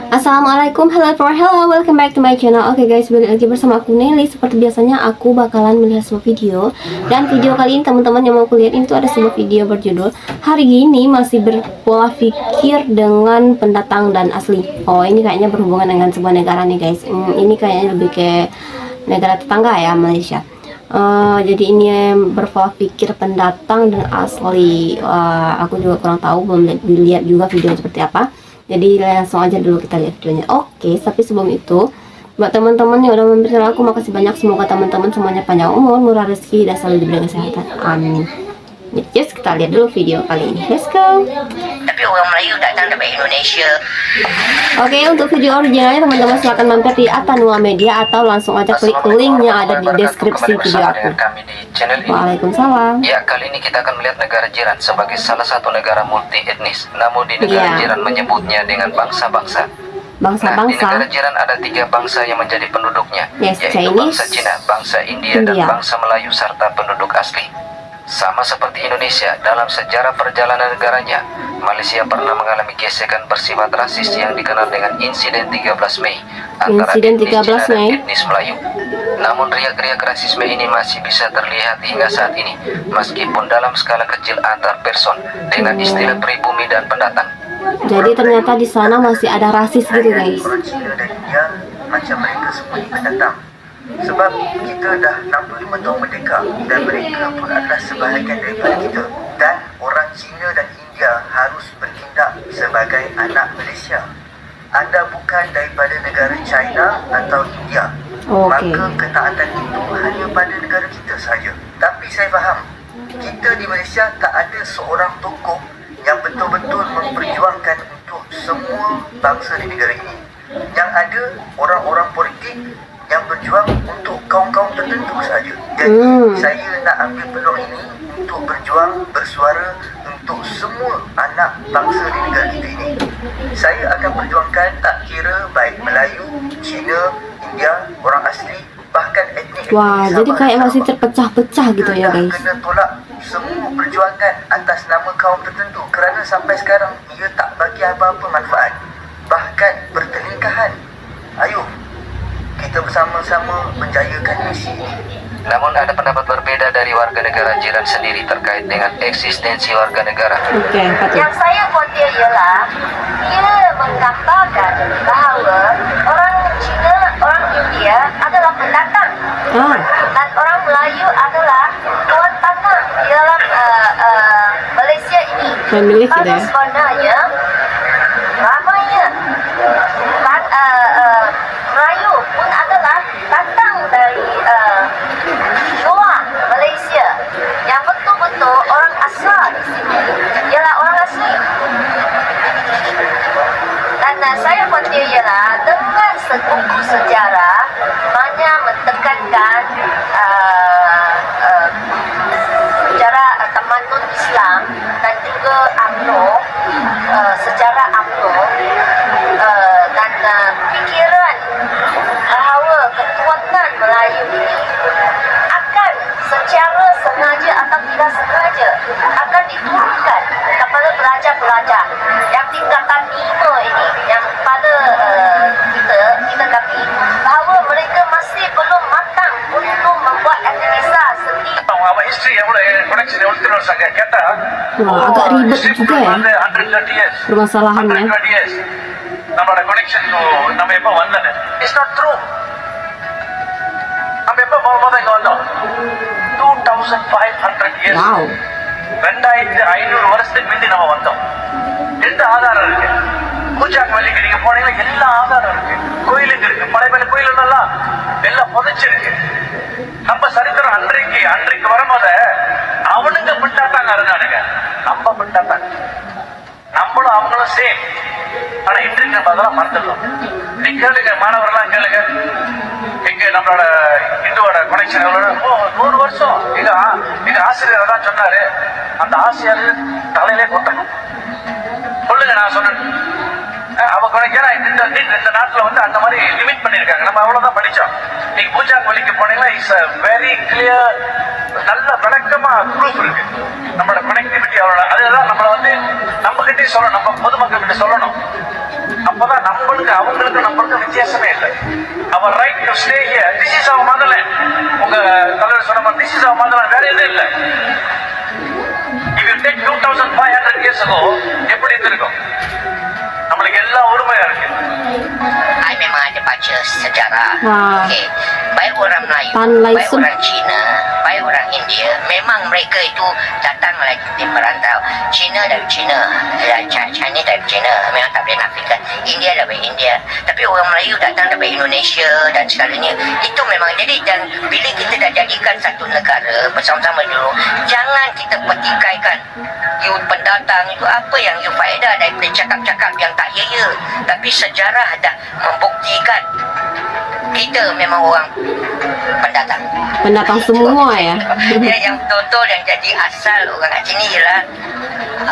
Assalamualaikum, hello, welcome back to my channel. Oke guys, balik lagi bersama aku Nelly. Seperti biasanya aku bakalan melihat sebuah video. Dan video kali ini teman-teman yang mau kulihat itu ada sebuah video berjudul Hari ini masih berpola pikir dengan pendatang dan asli. Oh, ini kayaknya berhubungan dengan sebuah negara nih guys. Ini kayaknya lebih ke negara tetangga ya, Malaysia. Jadi ini berpola pikir pendatang dan asli. Aku juga kurang tahu, belum dilihat juga video seperti apa. Jadi langsung aja dulu kita lihat videonya. Oke, tapi sebelum itu, buat teman-teman yang udah memberi aku, makasih banyak. Semoga teman-teman semuanya panjang umur, murah rezeki, dan selalu diberi kesehatan. Amin. Yes, kita lihat dulu video kali ini. Let's go. Tapi orang Melayu datang dari Indonesia. Oke, untuk video originalnya teman-teman silahkan mampir di Atanua Media atau langsung aja klik link yang ada di deskripsi video aku. Kami di channel ini. Waalaikumsalam. Ya, kali ini kita akan melihat negara jiran sebagai salah satu negara multi etnis. Namun di negara jiran menyebutnya dengan bangsa-bangsa. Nah, di negara jiran ada 3 bangsa yang menjadi penduduknya, yaitu Chinese, bangsa Cina, bangsa India, dan bangsa Melayu serta penduduk asli. Sama seperti Indonesia, dalam sejarah perjalanan negaranya, Malaysia pernah mengalami gesekan bersifat rasis yang dikenal dengan insiden 13 Mei antara etnis Cina dan etnis Melayu. Namun riak-riak rasisme ini masih bisa terlihat hingga saat ini, meskipun dalam skala kecil antar person dengan istilah pribumi dan pendatang. Jadi ternyata di sana masih ada rasis gitu guys. Orang Cina dan India macam mereka semua ni pendatang. Sebab kita dah 65 tahun merdeka dan mereka pun adalah sebahagian daripada kita. Dan orang Cina dan India harus bertindak sebagai anak Malaysia. Anda bukan daripada negara China atau India. Maka ketaatan itu hanya pada negara kita saja. Tapi saya faham, kita di Malaysia tak ada seorang tokoh yang betul-betul memperjuangkan untuk semua bangsa di negara ini. Yang ada orang-orang politik yang berjuang untuk kaum-kaum tertentu saja. Jadi saya nak ambil peluang ini untuk berjuang, bersuara untuk semua anak bangsa di negara kita ini. Saya akan perjuangkan tak kira baik Melayu, Cina, India, orang asli, bahkan etnik. Wah, jadi kayak masih terpecah-pecah gitu ya guys. Kena tolak semua perjuangan atas nama kaum tertentu kerana sampai sekarang ia tak bagi apa-apa manfaat, bahkan bertelingkahan. Ayo kita bersama-sama menjayakan misi ini. Namun ada pendapat berbeda dari warga negara jiran sendiri terkait dengan eksistensi warga negara. Yang saya khawatir ialah ia menggambarkan bahawa orang Cina, orang India adalah pendatang dan orang Melayu adalah tuan tanah di dalam Malaysia ini. Pada sebenarnya ramainya Melayu pun adalah datang dari luar Malaysia. Yang betul-betul orang asal di sini ialah orang asli. Dan saya khawatir ialah dengan buku sejarah banyak mentekankan sejarah tamadun Islam dan juga UMNO, sejarah UMNO, dan fikiran bahawa ketuanan Melayu ini akan secara sengaja atau tidak sengaja akan diturunkan kepada pelajar-pelajar yang tingkatan 5 ini, yang pada kita kata bahawa mereka masih belum matang untuk membuat analisa sendiri. Apa history yang boleh koneksi yang terus agak kata. Agak ribet juga ya permasalahannya. நம்மளோட கனெக்ஷன் நம்ம எப்போ வந்தது it's not true. நம்ம எப்போ போகும்போது இங்கே வந்தோம் 2500 இயர்ஸ். 2500 வருஷத்துக்கு முந்தி நம்ம வந்தோம். எந்த ஆதாரம் இருக்கு? பூஜாக் மல்லிக்கு நீங்க போனீங்கன்னா எல்லா ஆதாரம் இருக்கு. கோயிலுக்கு இருக்கு, பழைய கோயில் எல்லாம் புதைச்சிருக்கு. நம்ம சரித்திரம் அன்றைக்கு வரும்போது அவனுங்க பிண்டாட்டாங்க இருந்தானுங்க, நம்ம பிண்டாட்டாங்க. நம்மளும் அவங்களும் சேம். ஆனா இன்றைக்கு நம்ம அதெல்லாம் மறந்துடலாம். நீ கேளுங்க, மாணவர்கள்லாம் கேளுங்க, எங்க நம்மளோட இந்துவோட கனெக்ஷன் 100 வருஷம் எங்க ஆசிரியர் தான் சொன்னாரு. அந்த ஆசிரியர் தலையிலே கொட்டணும். சொல்லுங்க, நான் சொன்னேன். அவங்க இந்த நாட்டுல அந்த மாதிரி லிமிட் பண்ணிருக்காங்க. நம்ம அவ்வளவுதான் படிச்சோம். நீங்க பூஜா கோயிலுக்கு போனீங்கன்னா இட்ஸ் வெரி கிளியர், நல்ல விளக்கமா ப்ரூஃப் இருக்கு. நம்மளோட கனெக்டிவிட்டி அவ்வளவு. அதுதான் நம்மள நம்ம கிட்டே சொல்லணும், நம்ம பொதுமக்கள் கிட்ட சொல்லணும். அப்பதான் நம்மளுக்கு அவங்களுக்கு வித்தியாசமே இல்லை. Our right to stay here, this is our motherland. உங்க தலைவர் சொன்ன மாதிரி திஸ் இஸ் அவர் மதர்லேண்ட், வேற எதுவும் இல்லை. If you take 2500 years ago, எப்படி இருந்திருக்கும்? நம்மளுக்கு எல்லா உரிமையா இருக்கு. I memang ada baca sejarah. Ah. Okey. Baik orang Melayu, Tan Lai baik Sun. orang Cina, baik orang India, memang mereka itu datang lagi di perantau. Cina dari Cina, Chinese dari Cina, memang tak boleh nafikan. India dari India. Tapi orang Melayu datang dari Indonesia dan segalanya. Itu memang jadi, dan bila kita dah jadikan satu negara bersama-sama dulu, jangan kita petikaikan you pendatang itu apa yang you faedah daripada cakap-cakap yang tak ya. Tapi sejarah dah membuktikan kita memang orang pendatang. Pendatang semua ya. Ya, yang betul-betul yang jadi asal orang kat sini ialah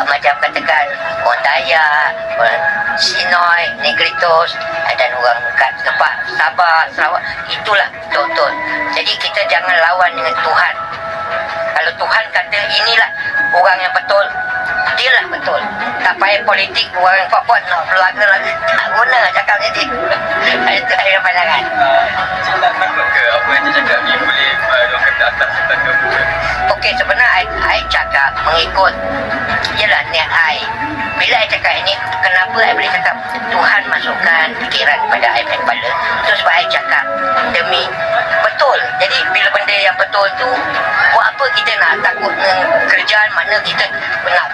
macam katakan orang Dayak, orang Sinoy, Negritos dan orang kat tempat Sabah, Sarawak. Itulah betul-betul. Jadi kita jangan lawan dengan Tuhan. Kalau Tuhan kata inilah orang yang betul, dia lah betul. Tak payah politik orang yang kuat-kuat nak berlaga-laga. Tak guna cakap jadi. Itu ada pandangan. Tak takut ke apa yang dia cakap ni boleh orang kata atas atas ke? Okey, sebenarnya I cakap mengikut ialah niat I. Bila I cakap ini, kenapa I boleh cakap Tuhan masukkan fikiran pada I punya kepala. Itu sebab I cakap demi betul. Jadi bila benda yang betul tu, buat apa kita nak takut dengan kerjaan mana kita nak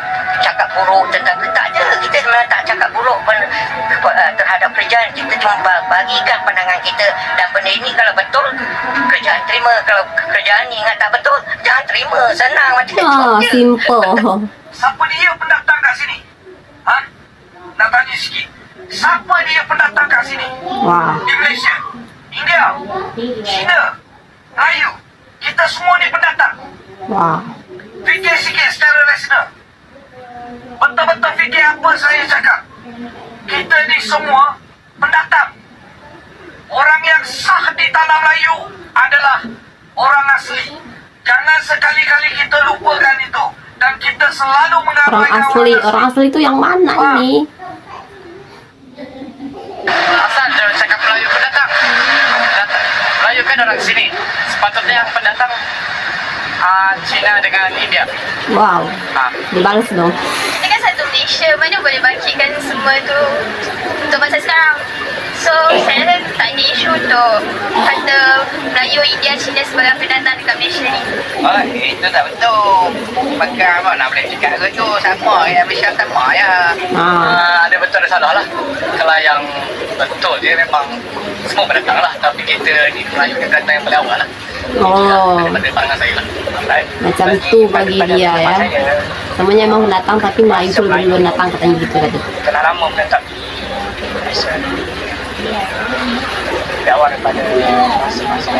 cakap buruk tentang kita. Tak ada, kita memang tak cakap buruk terhadap kerjaan. Kita cuma bagikan pandangan kita, dan benda ini kalau betul kerjaan terima, kalau kerjaan ni ingat tak betul jangan terima. Senang macam tu. Ah, je. simple. Siapa dia pendatang kat sini? Ha? Nak tanya sikit. Siapa dia pendatang kat sini? Wah. Di Malaysia, India, China, Melayu. Kita semua ni pendatang. Wah. Fikir sikit secara rasional. Betul-betul fikir apa saya cakap. Kita ni semua pendatang. Orang yang sah di tanah Melayu adalah orang asli. Jangan sekali-kali kita lupakan itu. Dan kita selalu mengabaikan Orang asli itu yang mana ini? Asal jangan cakap Melayu pendatang. Melayu kan orang sini. Sepatutnya yang pendatang Cina dengan India. Wow. Dibalas dong. Kita kan satu Malaysia, mana boleh bagikan semua tu untuk masa sekarang. So, saya rasa tak ada isu untuk kata Melayu, India, Cina sebagai pendatang dekat Malaysia ni. Oh, itu tak betul. Pegang nak boleh cakap ke tu. Sama ya, Malaysia sama ya. Ada betul ada salah lah. Kalau yang betul dia memang semua pendatang lah. Tapi kita ni Melayu yang pendatang yang paling awal lah. Oh, Daripada pandangan saya lah. macam tu bagi dia ya. Semuanya emang datang, tapi Melayu itu lebih duluan datang katanya gitu tadi. Kena lama pendatang. Jawab daripada masa-masa.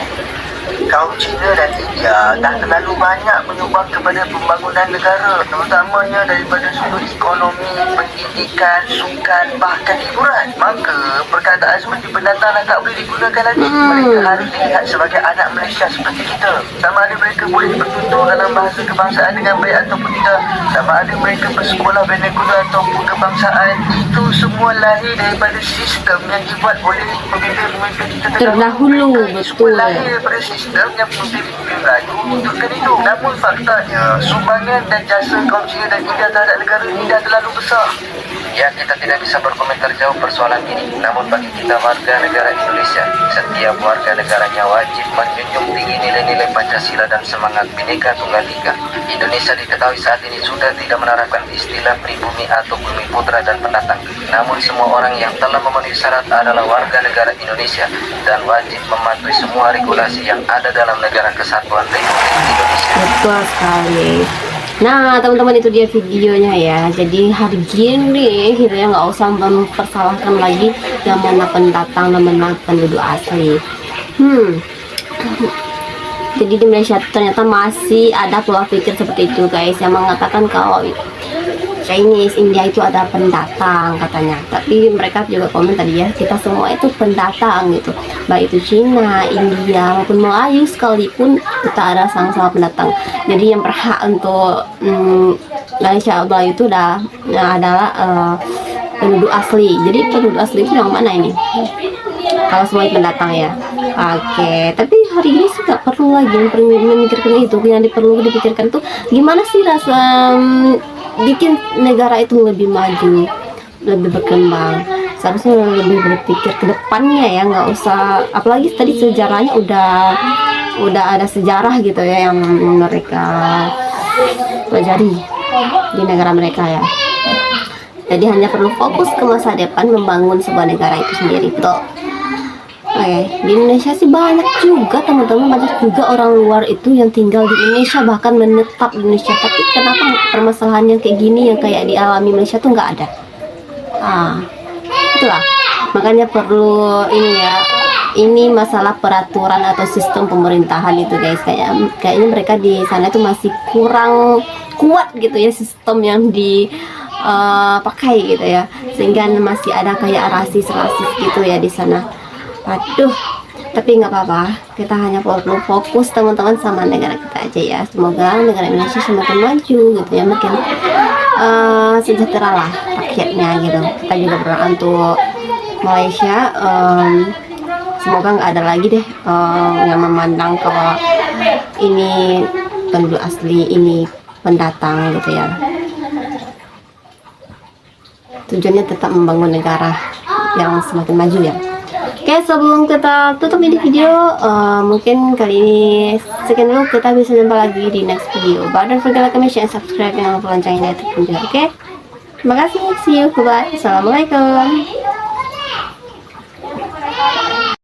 Kaum Cina dan India dah terlalu banyak menyumbang kepada pembangunan negara, terutamanya daripada sudut ekonomi, pendidikan, sukan, bahkan hiburan. Maka perkataan seperti pendatang dah tak boleh digunakan lagi. Mereka harus dilihat sebagai anak Malaysia seperti kita. Sama ada mereka boleh bertutur dalam bahasa kebangsaan dengan baik ataupun tidak, sama ada mereka bersekolah vernakular ataupun kebangsaan, itu semua lahir daripada sistem yang dibuat oleh pemimpin-pemimpin kita Terdahulu, Semua betul. lahir daripada sistem yang pemimpin Melayu wujudkan itu. Namun faktanya, sumbangan dan jasa kaum Cina dan India terhadap negara ini dah terlalu besar. Ya, kita tidak bisa berkomentar jauh persoalan ini. Namun bagi kita warga negara Indonesia, setiap warga negaranya wajib menjunjung tinggi nilai-nilai Pancasila dan semangat Bhinneka Tunggal Ika. Indonesia diketahui saat ini sudah tidak menerapkan istilah pribumi atau bumi putra dan pendatang. Namun semua orang yang telah memenuhi syarat adalah warga negara Indonesia dan wajib mematuhi semua regulasi yang ada dalam negara kesatuan Republik Indonesia. Betul sekali. Nah, teman-teman, itu dia videonya ya. Jadi hari gini kita ya nggak usah mempersalahkan lagi yang mana pendatang dan mana penduduk asli. Jadi di Malaysia ternyata masih ada pola pikir seperti itu guys, yang mengatakan kalau Chinese, India itu ada pendatang katanya. Tapi mereka juga komen tadi ya, kita semua itu pendatang gitu. Baik itu Cina, India maupun Melayu sekalipun kita ada sama-sama pendatang. Jadi yang berhak untuk Malaysia Melayu itu adalah penduduk asli. Jadi penduduk asli itu yang mana ini? Kalau semua pendatang ya. Oke, tapi hari ini sih nggak perlu lagi memikirkan itu. Yang perlu dipikirkan tuh gimana sih rasa bikin negara itu lebih maju, lebih berkembang. Seharusnya lebih berpikir ke depannya ya, nggak usah, apalagi tadi sejarahnya udah ada sejarah gitu ya yang mereka pelajari di negara mereka ya. Jadi hanya perlu fokus ke masa depan membangun sebuah negara itu sendiri tuh. Oke, di Indonesia sih banyak juga teman-teman, banyak juga orang luar itu yang tinggal di Indonesia, bahkan menetap di Indonesia. Tapi kenapa permasalahan yang kayak gini yang kayak dialami Malaysia tuh nggak ada? Itulah makanya perlu ini ya, ini masalah peraturan atau sistem pemerintahan itu guys, kayaknya mereka di sana tuh masih kurang kuat gitu ya sistem yang dipakai gitu ya, sehingga masih ada kayak rasis gitu ya di sana. Aduh, tapi nggak apa-apa, kita hanya perlu fokus teman-teman sama negara kita aja ya. Semoga negara Indonesia semakin maju gitu ya, makin sejahtera lah rakyatnya gitu. Kita juga berdoa untuk Malaysia, semoga nggak ada lagi deh yang memandang kalau ini penduduk asli, ini pendatang gitu ya. Tujuannya tetap membangun negara yang semakin maju ya. Oke, sebelum kita tutup ini video, mungkin kali ini sekian dulu. Kita bisa jumpa lagi di next video. Don't forget like, comment, share, and subscribe, dan loncengnya aktifkan juga. Oke, terima kasih, see you, bye, assalamualaikum.